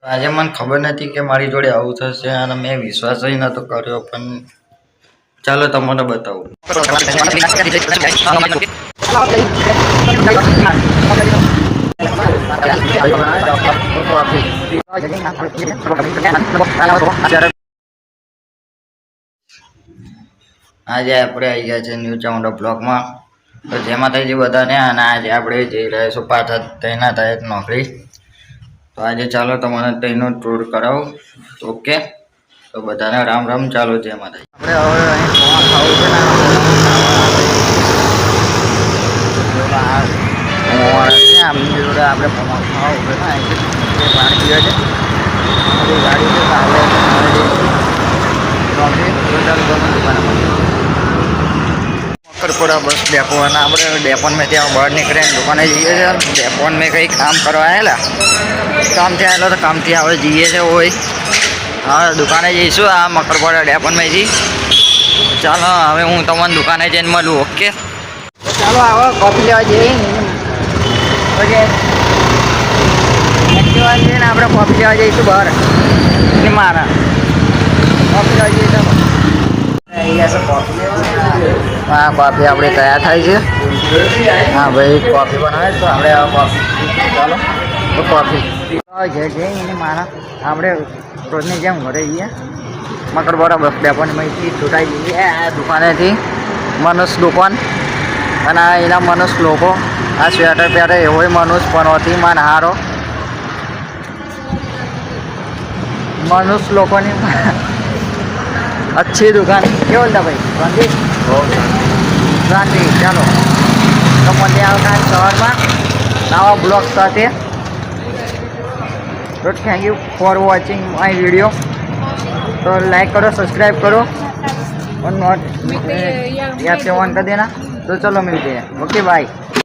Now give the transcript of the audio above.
આજે મને ખબર નથી કે મારી જોડે આવું થશે અને મેં વિશ્વાસ જ નતો કર્યો, પણ ચાલો તમને બતાવું. આજે આપણે આવી ગયા છે ન્યૂ ચાઉન્ડા બ્લોકમાં. તો જેમાં થઈ બધાને અને આજે આપણે જઈ રહ્યા છું પાછા તૈનાત થાય નોકરી. તો આજે ચાલો તમને તેનો ટૂર કરાવું. ઓકે, તો બધાને રામ રામ. ચાલો જેમાં થાય આપણે હવે અહીં પોવા ખાવું છે ને આમની જોડે આપણે પોવા ખાવું છે ને અહીંથી પાણી પીવે છે ગાડી છે. મકરપુરા બસ ડેપો અને આપણે ડેપોન મેં ત્યાં બહાર નીકળીને દુકાને જઈએ છીએ. ડેપોન મેં કંઈ કામ કરવા આવેલા, કામથી આવેલો તો કામથી હવે જઈએ છે હોય. હા, દુકાને જઈશું આ મકરપુરા ડેપોન મેં જઈ. ચાલો હવે હું તમને દુકાને જઈને મળું. ઓકે, ચાલો આવો કોફી લેવા જઈએ. પછી એક્ટિવા જઈને આપણે કોફી લેવા જઈશું બહાર. મારા કોફી લેવા જઈએ. ચાલો હા, કોફી આપણે તૈયાર થાય છે. હા ભાઈ, કોફી બનાવે તો આપણે કોફી. ચાલો તો કોફી જઈને મારા આપણે રોજની જેમ ઘરે જઈએ મકરપુરા બસ ડેપોની માહિતી છૂટાઈ જઈએ આ દુકાનેથી. મનુષ્ય દુકાન અને એના મનુષ્ય લોકો આ સ્વેટર પહેરે એવો મનુષ્ય પનોતી માન હારો મનુષ્ય લોકોની अच्छी दुकान. क्या बोलता भाई? गांधी गांधी. ચાલો તો મને આવતા શહેરમાં નવા બ્લોગ સાથે. તો thank you for watching my video. तो लाइक करो, सब्सक्राइब करो और नोट या से ऑन कर देना. तो चलो मिलते हैं. Okay bye.